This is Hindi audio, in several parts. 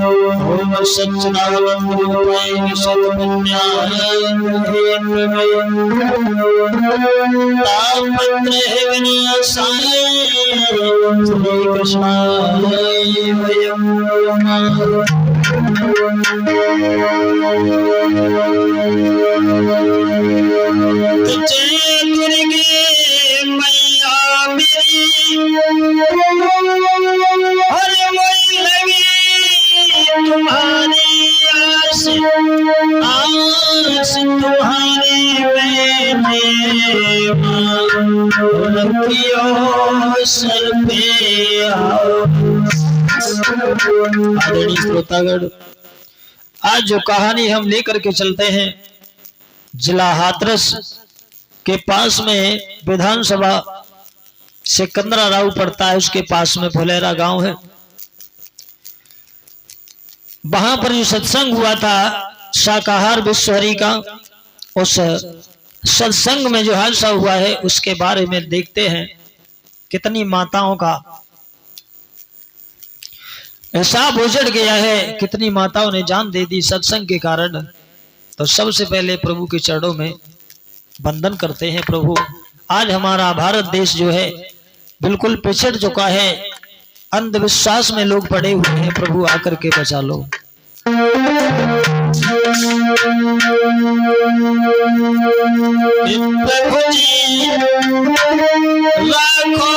ओम सच्चिदानंद रूपाय सत्पुण्याय तापत्रय विनाशाय श्री कृष्णाय वयं नमः। आदरणीय श्रोतागण, आज जो कहानी हम लेकर के चलते हैं, जिला हाथरस के पास में विधानसभा से कंदरा राव पड़ता है, उसके पास में फुलेरा गांव है। वहां पर जो सत्संग हुआ था शाकाहार विश्वहरि का, उस सत्संग में जो हादसा हुआ है उसके बारे में देखते हैं। कितनी माताओं का हिसाब उजड़ गया है, कितनी माताओं ने जान दे दी सत्संग के कारण। तो सबसे पहले प्रभु के चरणों में वंदन करते हैं। प्रभु, आज हमारा भारत देश जो है बिल्कुल पिछड़ चुका है, अंधविश्वास में लोग पड़े हुए हैं। प्रभु आकर के बचा लो। प्रभु जी लाखों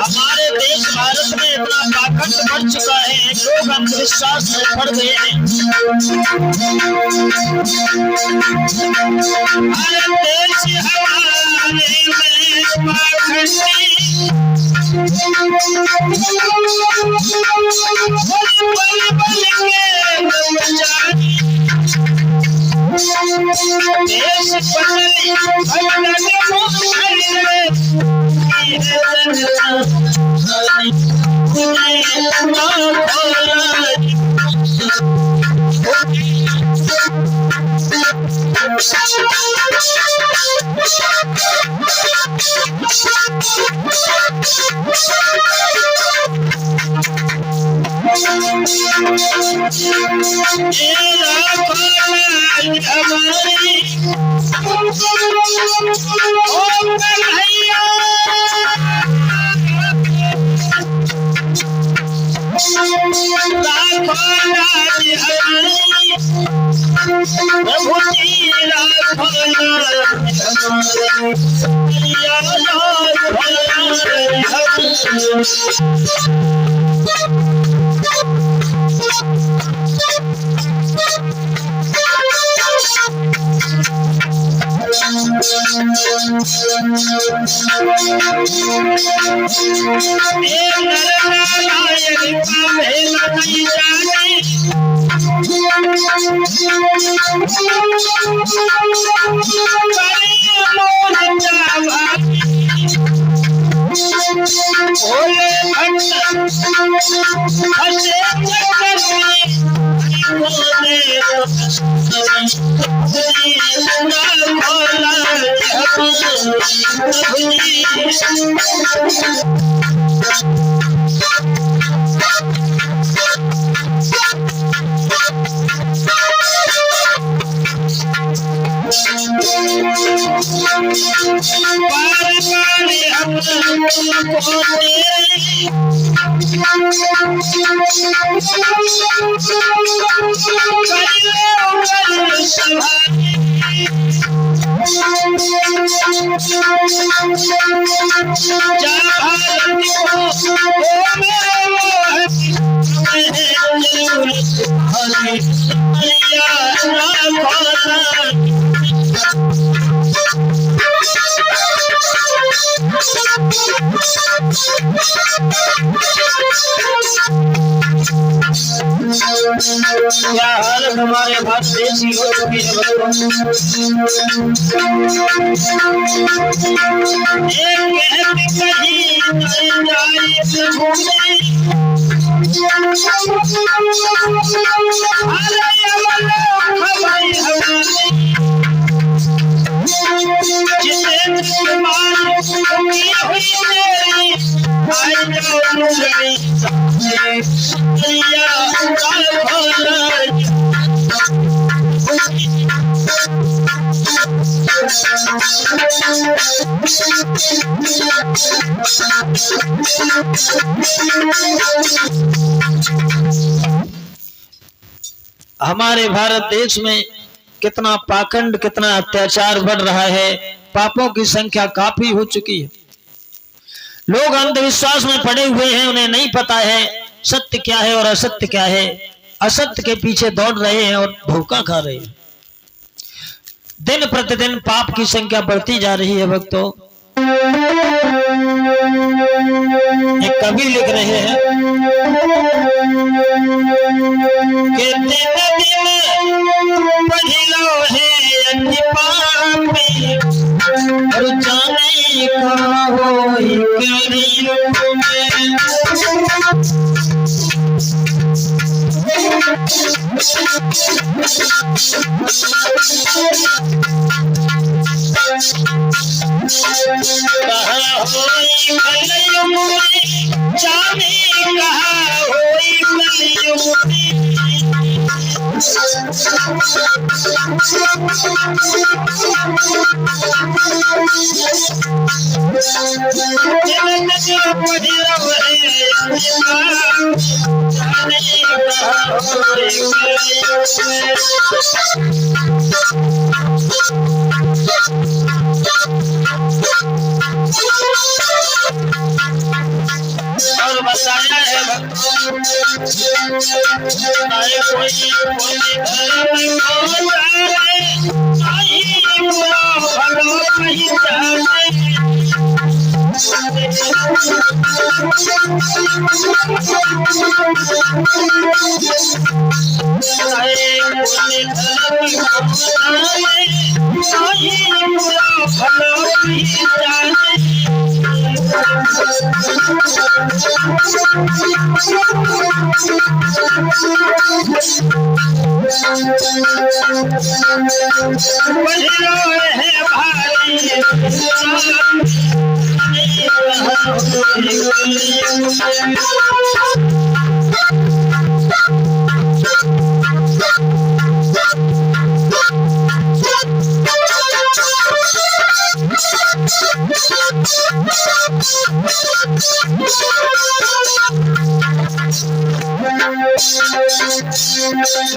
हमारे देश भारत में इतना पाखंड बढ़ चुका है, लोग अंधविश्वास में पड़ गए हैं। भारत देश हमारे में पाखंडी देश नारायण क्या हालत हमारे भारत देश की हो चुकी है हमारे भारत देश में कितना पाखंड, कितना अत्याचार बढ़ रहा है। पापों की संख्या काफी हो चुकी है। लोग अंधविश्वास में पड़े हुए हैं, उन्हें नहीं पता है सत्य क्या है और असत्य क्या है। असत्य के पीछे दौड़ रहे हैं और धोखा खा रहे हैं। दिन प्रतिदिन पाप की संख्या बढ़ती जा रही है। भक्तों, एक कवि लिख रहे हैं कि दिन दिन बढ़िलो है अति पापी, और जाने कहाँ होई कलयुग में। कहाँ होई कलयुग में, जाने कहाँ होई कलयुग में। और बताया है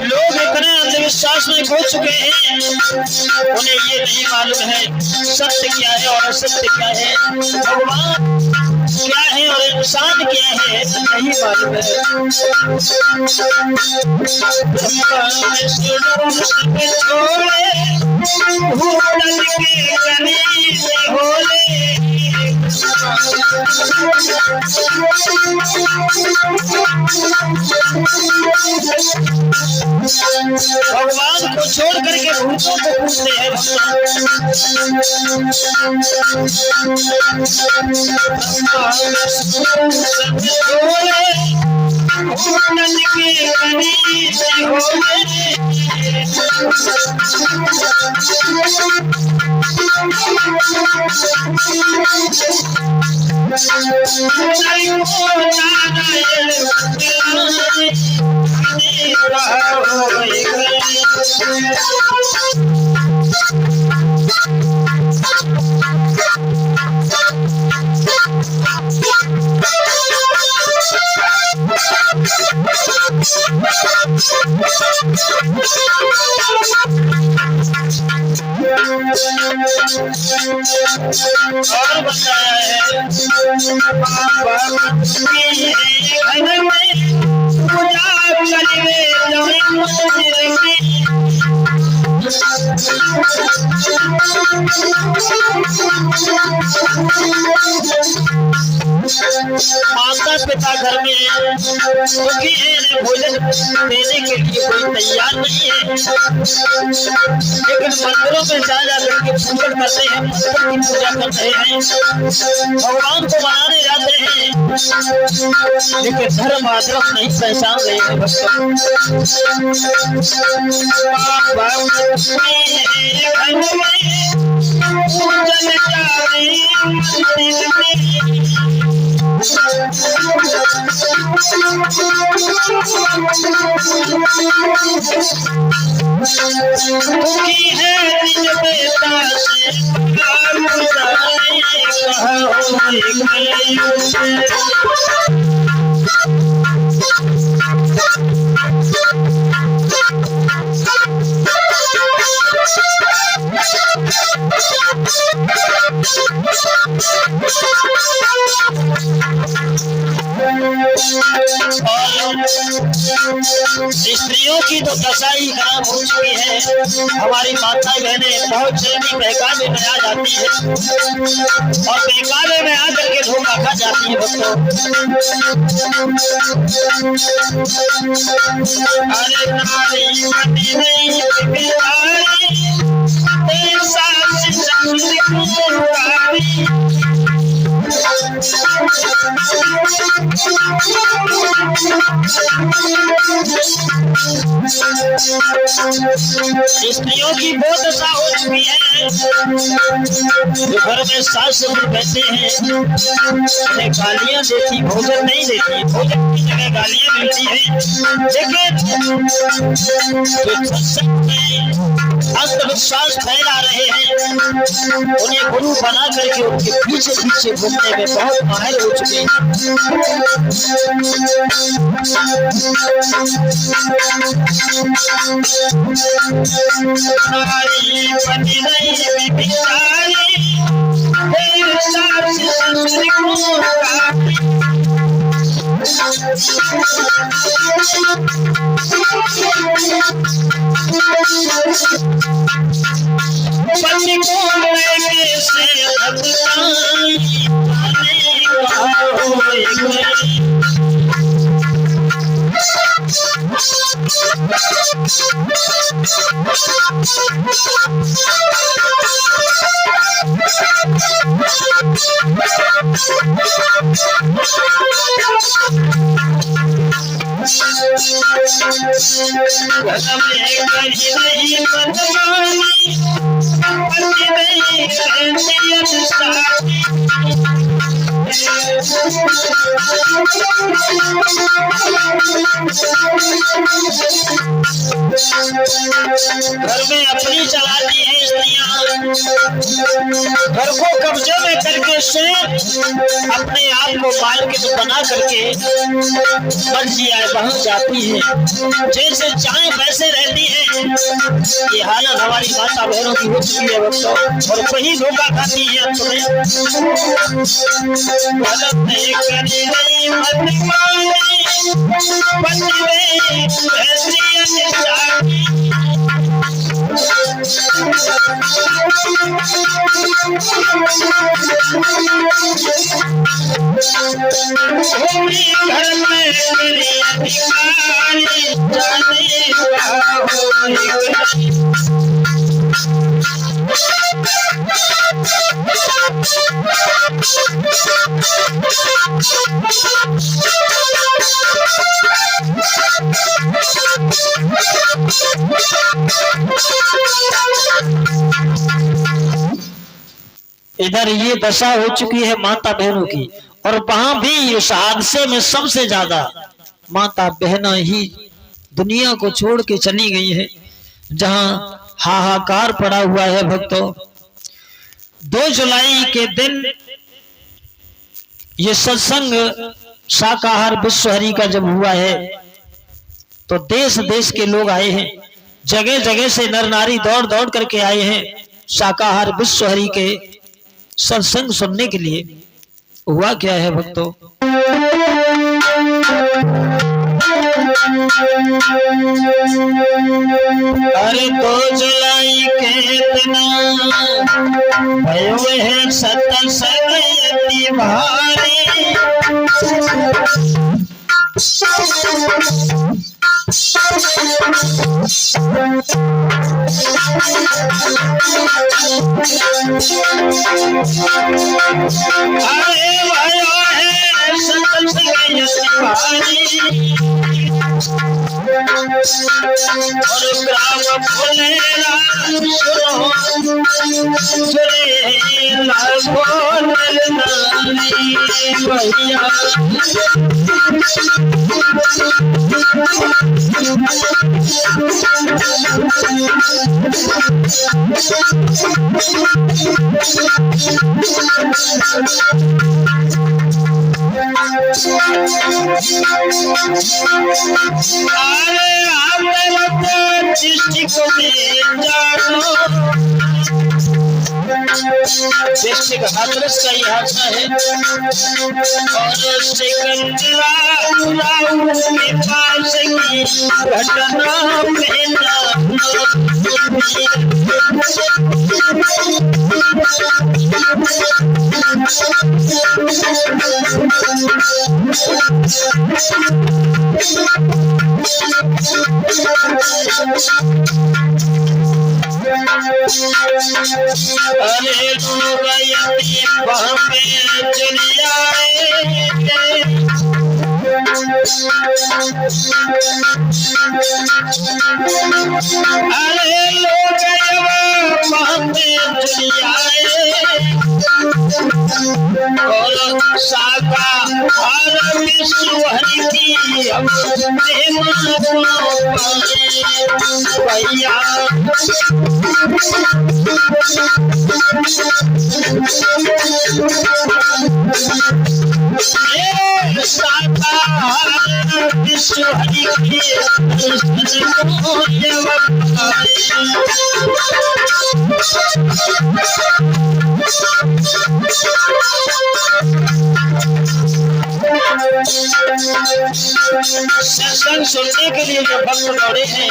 लोग इतने अंधविश्वास में खो चुके हैं, उन्हें ये नहीं मालूम है सत्य क्या है और असत्य क्या है, भगवान क्या है और इंसान क्या है, नहीं मालूम है। भगवान को छोड़ करके भूतों को पूछते हैं और बताया है घर में पूजा माता पिता घर में क्योंकि भोजन देने के लिए कोई तैयार नहीं है, लेकिन मंदिरों में जा जाकर के पूजन करते हैं, मंदिर की पूजा करते हैं, भगवान को मनाने जाते हैं, लेकिन धर्म आदर्श नहीं पहचान रहे हैं भक्तों। दुखी है निज बेटा से स्त्रियों की तो दशा ही खराब हो चुकी है। हमारी माता बहनें बहुत जल्दी बहकावे में आ जाती है और बहकावे में आकर के धोखा खा जाती है बच्चों। अरे नारी मती नहीं स्त्रियों की बहुत दशा हो चुकी है। जो घर में सास ससुर बैठे हैं उन्हें गालियां देती, भोजन नहीं देती, भोजन की जगह गालियां मिलती है। लेकिन जो सत्संग में अंधविश्वास फैला रहे हैं उन्हें गुरु बना करके उनके पीछे पीछे घूमने में बहुत माहिर हो चुके हैं। घर में अपनी चलाती है स्त्रियां, घर को कब्जे में करके से अपने आप को मालकिन बना करके मर्जी आए बहन जाती है, जैसे चाहे वैसे रहती है। ये हालत हमारी माता बहनों की हो चुकी है बच्चों, और वही धोखा खाती है। घर में इधर ये दशा हो चुकी है माता बहनों की, और वहां भी उस हादसे में सबसे ज्यादा माता बहना ही दुनिया को छोड़ के चली गई है, जहां हाहाकार पड़ा हुआ है भक्तों। 2 जुलाई के दिन ये सत्संग शाकाहार विश्वहरि का जब हुआ है तो देश देश के लोग आए हैं, जगह जगह से नर नारी दौड़ दौड़ करके आए हैं शाकाहार विश्वहरि के सत्संग सुनने के लिए। हुआ क्या है भक्तों, अरे 2 जुलाई के दिन भयो है सत्संग अति भारी, अरे भयो है सत्संग अति भारी, और ग्राम फुलेरा भैया डिस्ट्रिक्ट हाथरस का यह हादसा है, और सिकंदराबाद के पास की घटना अरे लोग और शाकाहार विश्वहरि की भैया शाकाहार विश्वहरि की सत्संग सुनने के लिए जो भक्त दौड़े हैं,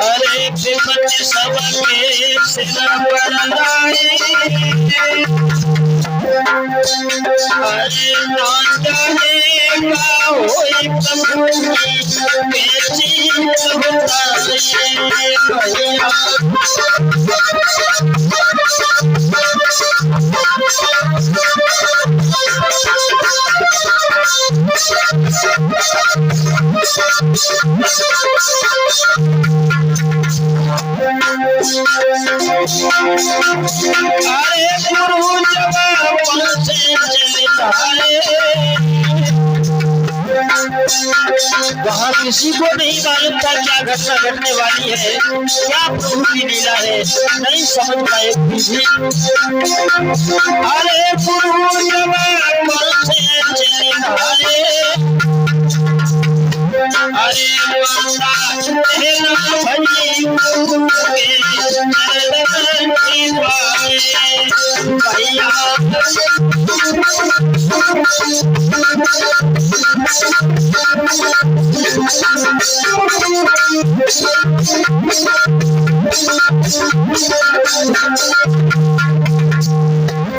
अरे विपत्ति सबके सिर पर लाए, अरे ना जानेगा होई प्रभु की कैसी भैया अरे गुरु जवाब से चलता है, वहाँ किसी को नहीं मालूम था क्या घटना घटने वाली है, क्या प्रभु की लीला है, नहीं समझ पाए भी। अरे गुरु जवाब से चलता है, अरे भैया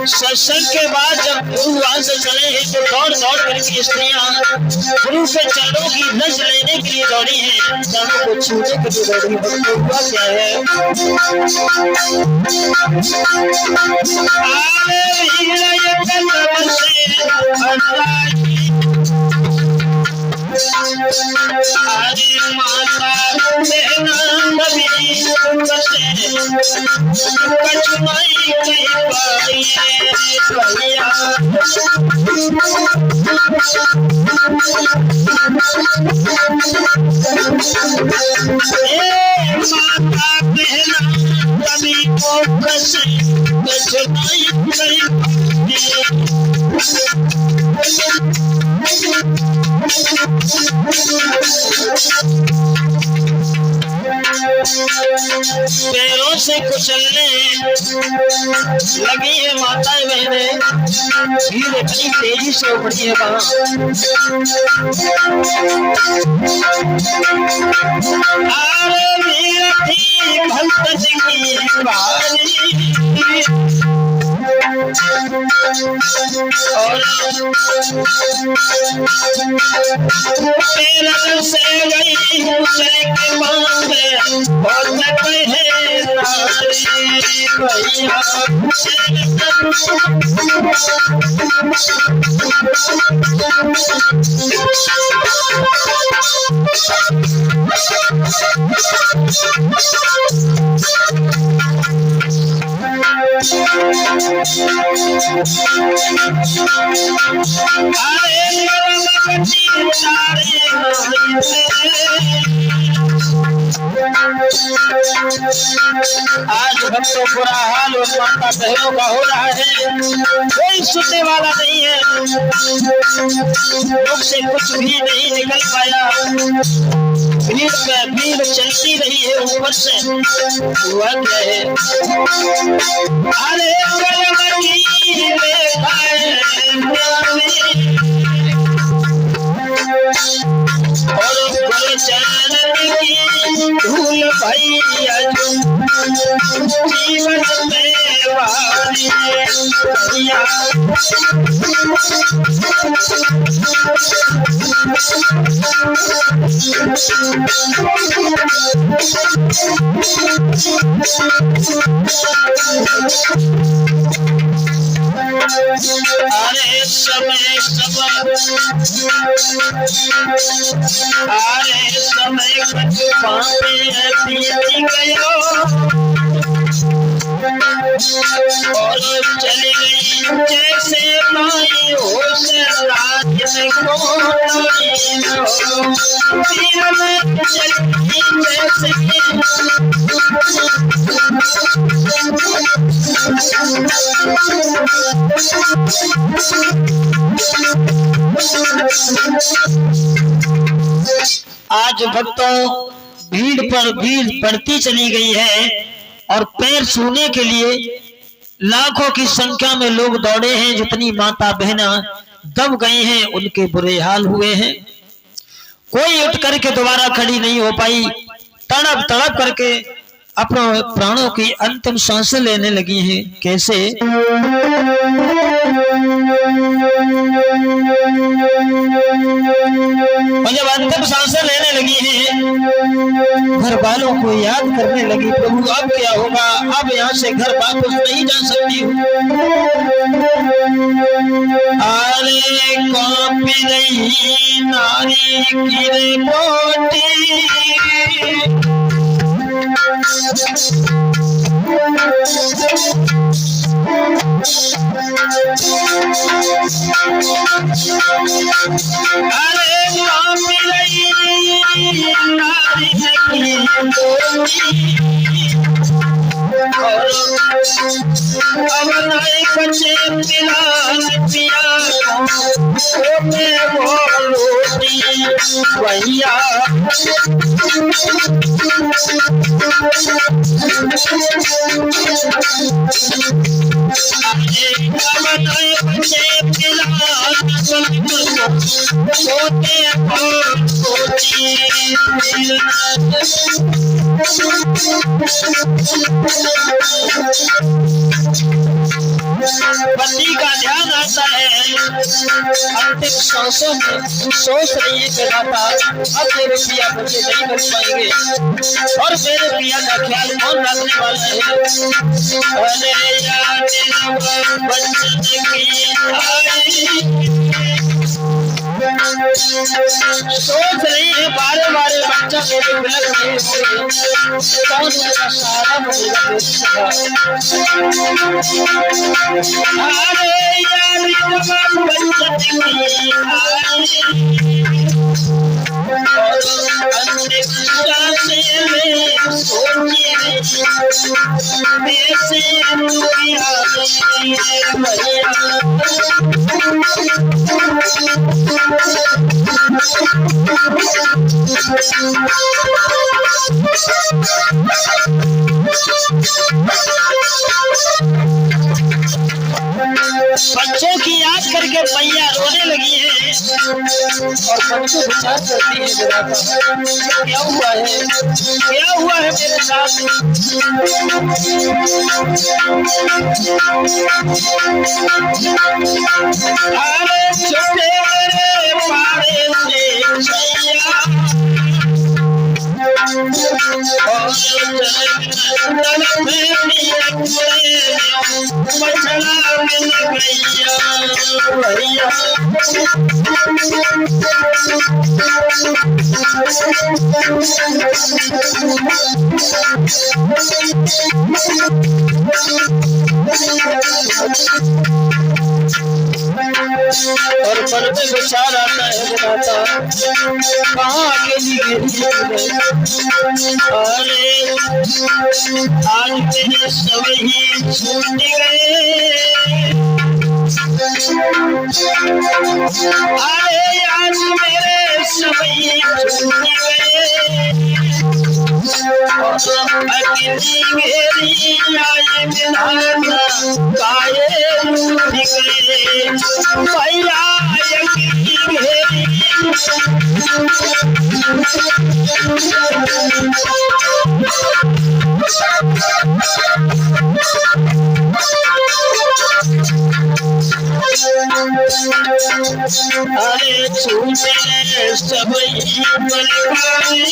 सत्संग के बाद जब गुरु वहां से चले हैं तो दौड़ दौड़ करके स्त्रियां गुरु के चरणों की नज लेने के लिए दौड़ी हैं, चरणों को छूने के लिए दौड़ी है। तो हुआ क्या है, माता बहना कभी को पैरों से कुचलने लगी है माताएं बहनें, भीड़ इतनी तेजी से उमड़ी है वहां। भीड़ थी भक्त की बारी और पैरन से गई चल के माथे और कहे नारी भैया आज भक्तों बुरा हाल और माता बहनों का हो रहा है, कोई सुनने वाला नहीं है, मुख से कुछ भी नहीं निकल पाया। भीड़ चलती रही है ऊपर से। हुआ क्या है, अरे और चरण की धूल भैया जीवन में वाली अरे समय गयो और चली गई जैसे माई होश रात में आज भक्तों भीड़ पर भीड़ बढ़ती चली गई है और पैर छूने के लिए लाखों की संख्या में लोग दौड़े हैं। जितनी माता बहना दब गई हैं उनके बुरे हाल हुए हैं, कोई उठ करके दोबारा खड़ी नहीं हो पाई, तड़प तड़प करके अपने प्राणों की अंतिम सांसें लेने लगी हैं। कैसे, जब अंतिम सांसें लेने लगी हैं घर वालों को याद करने लगी, प्रभु अब क्या होगा, अब यहाँ से घर वापस नहीं जा सकती हूँ। अरे कांपी रही नारी की बोटी अरे कांपी रही नारी की बोटी अब नहीं बचे पिला पिया वो रोटी भैया अब नहीं बचे पिला रोटी पति का ध्यान आता है। अंतिम सांसों में सोच रही है कि दाता अब मेरे पिया मुझे नहीं मिल पाएंगे और मेरे पिया का ख्याल कौन रखने वाला है। अरे यार बचन की सोच रही है बारे बारे बच्चा मेरे बिलक नहीं होगी, कौन मेरा सहारा बनेगा। अरे यार बचन की बच्चों की याद करके मैया रोने लगी है और बच्चों विचार करती है क्या हुआ है मेरे साथ। अरे छोटे मेरे पारे से छैया और मन में विचार आता है माता कहाँ अकेली गिरी। अरे आज मेरे सब ही छूट गए। अरे आज मेरे सब ही छूट गए। अकेली मेरी आए बिना काये रूठ गए। भैया अकेली मेरी अरे छूटे सब ही बलवाए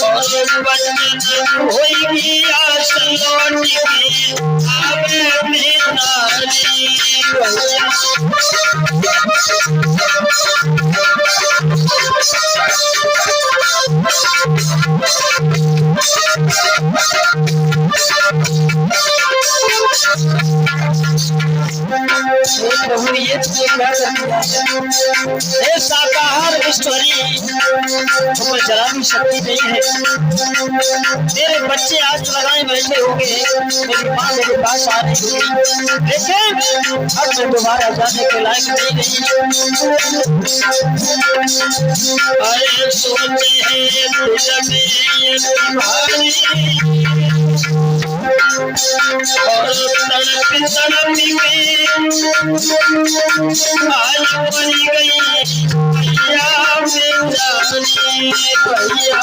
और बचन होगी आस लौट के आवे में नारी। प्रभु ये शाकाहार स्टोरी ऊपर जरा भी शक्ति नहीं है। मेरे बच्चे आज लगाए बैठे होंगे, मेरी माँ मेरे पास आ रही होगी, लेकिन अब मैं दोबारा जाने के लायक नहीं रही। अरे सोचे हैं दिल में ये तुम्हारी और तड़प तड़प के आज बनी गई भैया बेचारी भैया।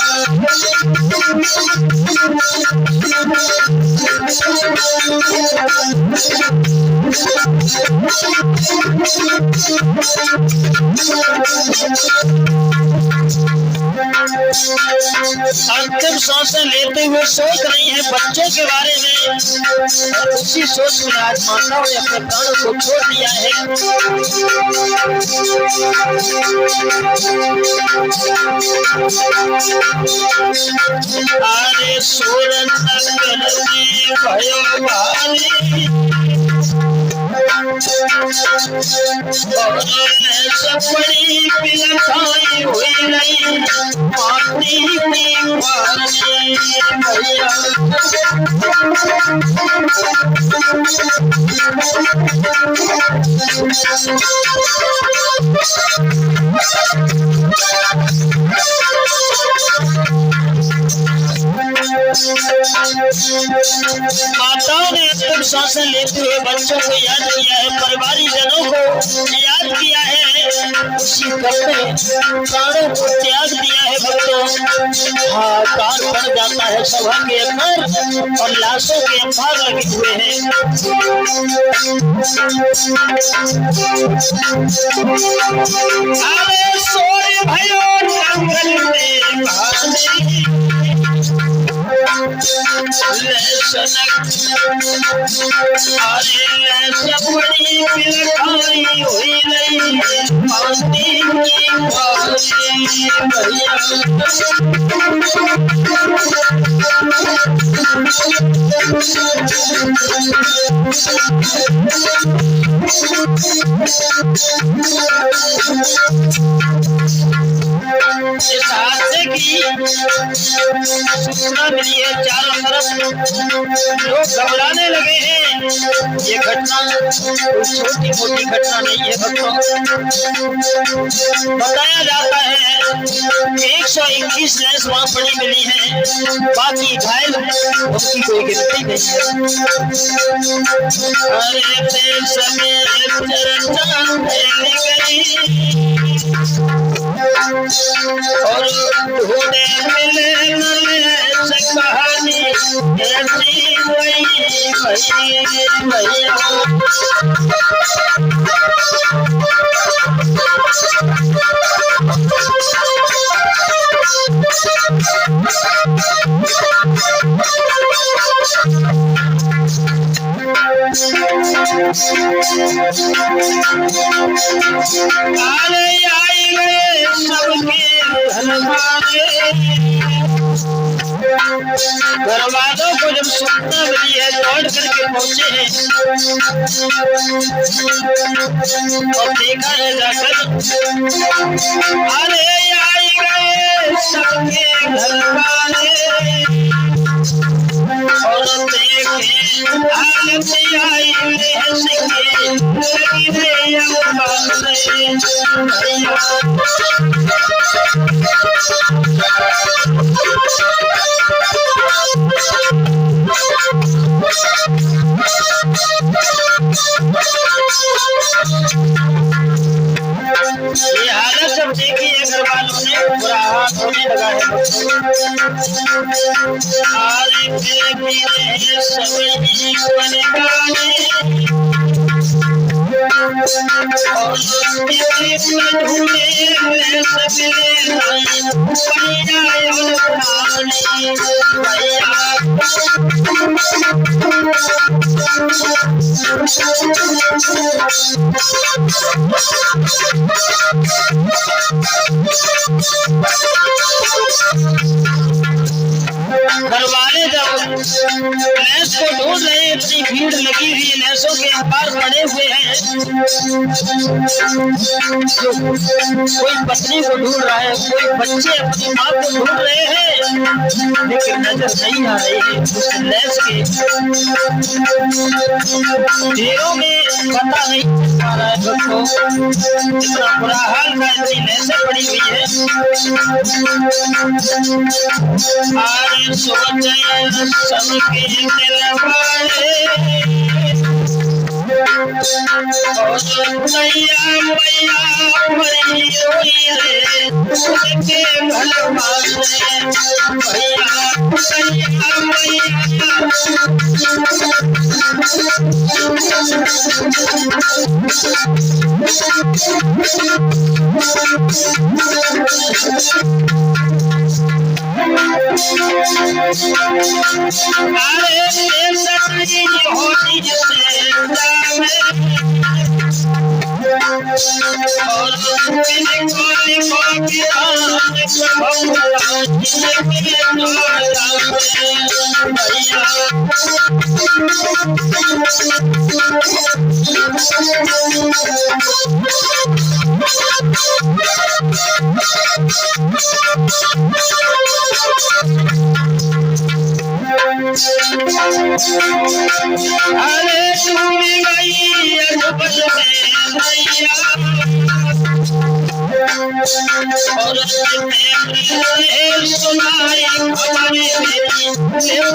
अंतिम सांसें लेते हुए सोच रही है बच्चों के बारे में और उसी सोच में आज माताओं ने अपने प्राणों को छोड़ दिया है। अरे सूरन नगर में भयो भारी और सपड़ी पिलखाई हुई नहीं माटी की पानी भैया। माताओं ने अंतिम सांसें लेते हुए बच्चों को याद किया है, परिवारी जनों को याद किया है, उसी करते प्राणों को त्याग दिया है। भक्तों हाहाकार पड़ जाता है। सभा के अंदर और लाशों के अंबार लगे हुए हैं। अरे सोए भयो जंगल में भाने अरे सब बड़ी पिलखाई हुई नहीं पानी की भैया इस हादसे की सूचना मिली है। चारों तरफ लोग घबराने लगे हैं। ये घटना कोई छोटी मोटी घटना नहीं है भक्तों। बताया जाता है 121 लैंस वहां पड़ी मिली है, बाकी घायल उनकी कोई गिनती नहीं है। अरे देश में चर्चा फैल गई और ढूंढे मिले से कहानी ऐसी वही भैया आले आई गए सबके घर वालों को जब सूचना मिली है दौड़ करके पहुंचे हैं और देखा है जाकर। अरे आई गए सबके घर वाले और देखे हालत आई ये हालत सब देखी है घर वालों ने बुरा हाथ होने लगा है। आरे मेरे सभी बने और ढूंढे घरवाले जब भैंस को ढूंढ रहे हैं, इतनी भीड़ लगी हुई है, भैंसों के अंबार पड़े हुए हैं। कोई पत्नी को ढूंढ रहा है, कोई बच्चे अपनी माँ को ढूंढ रहे हैं, लेकिन नजर नहीं आ रही है उस लैस के ढेरों में। पता नहीं आ रहा है दोस्तों, इतना बुरा हाल का इतनी लैसें पड़ी हुई है। आज सोच सबके दिल वाले मैया मैया मरी हुई है उसके भलवाने भैया मैया अरे सच्ची होती जिसे और अरे तुम गई अजब से भैया और सुनाई भैया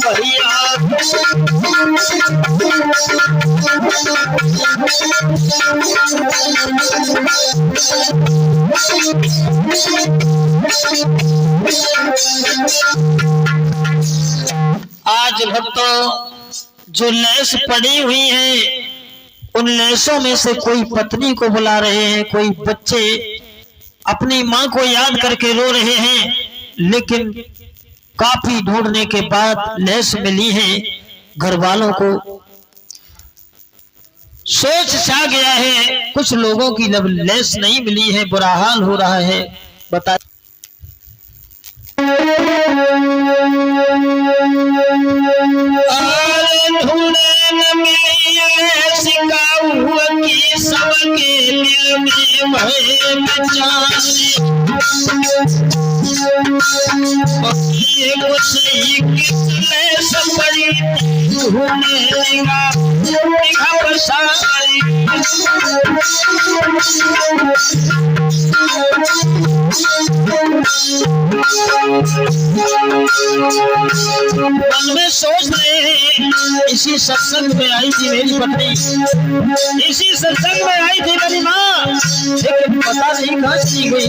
भैया आज भक्तों जो लेस पड़ी हुई है, उन लेसों में से कोई पत्नी को बुला रहे हैं, कोई बच्चे अपनी माँ को याद करके रो रहे हैं, लेकिन काफी ढूंढने के बाद लेस मिली है। घर वालों को सोच छा गया है, कुछ लोगों की लेस नहीं मिली है, बुरा हाल हो रहा है। बता सबके दिल में भय मचाने मन में सोच रहे हैं, इसी सत्संग में आई थी मेरी पत्नी, इसी सत्संग में आई थी मेरी माँ, लेकिन पता नहीं कहाँ चली गई।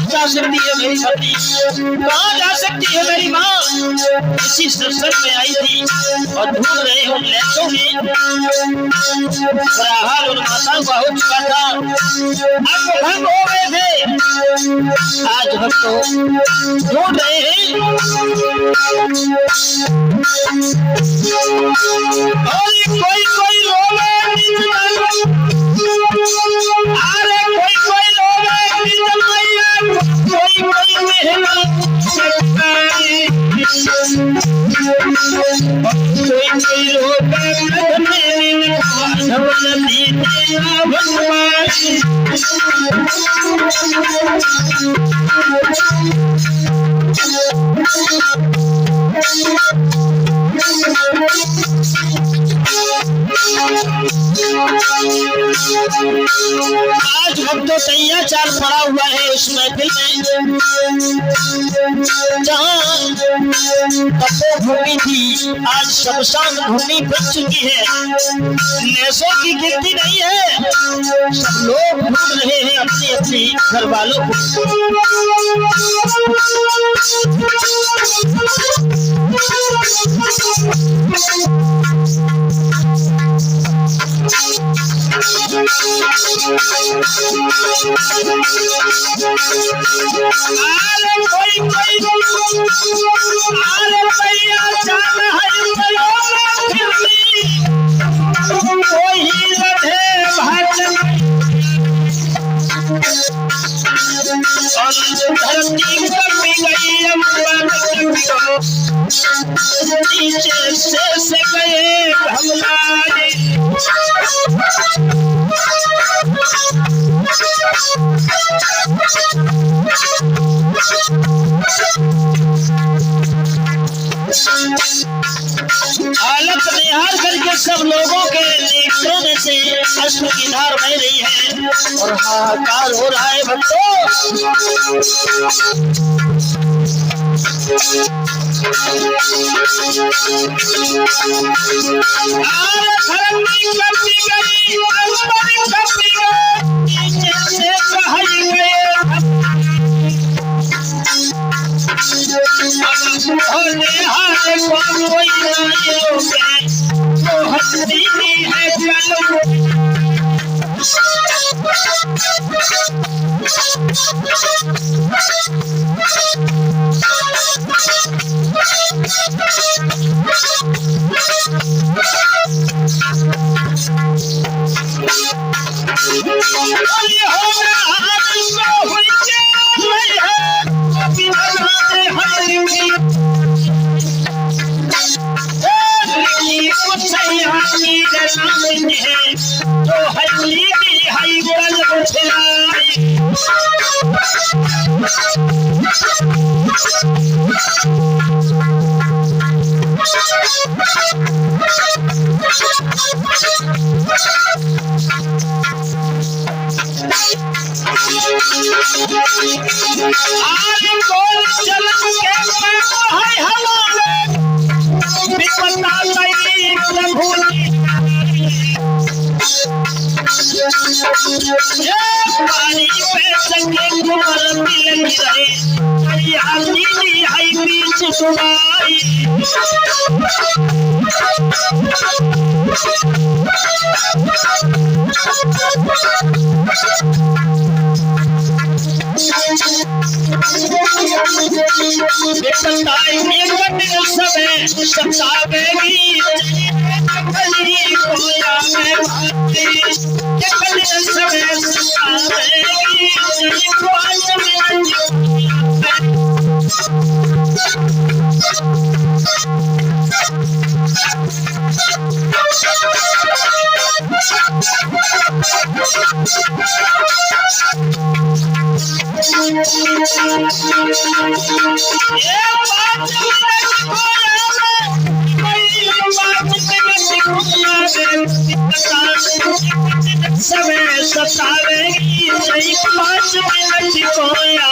जा सकती है मेरी पत्नी, कहाँ जा सकती है मेरी माँ? इसी सत्संग में आई थी और ढूंढ रहे उन लेसों में। बुरा हाल उन माताओं का हो चुका था, अब भंग हो गए थे। आज भक्तों ढूंढ रहे हैं और कोई कोई रोवे, अरे कोई कोई रोवे, कोई कोई मेहनत कोई कोई रोवे आज हम तो तैयार पड़ा हुआ है उस महफिल में जहाँ तपोभूमि थी, आज शमशान भूमि बन चुकी है। लेसों की गिनती नहीं है, सब लोग ढूंढ रहे हैं अपनी अपनी घर वालों को। से गए हालत निहार करके सब लोगों के नेत्रों में से अश्रु की धार बह रही है और हाहाकार हो रहा है। भक्तों है गोल चल के है हमारे विपदा लई प्रभु पानी पे सके कुमार मिल रहे हरियाली है बीच सुनाई समय सतावेगी कली कोया में भाती समय सतावेगी कोया में समय सतावेगी सही 5 मिनट कोया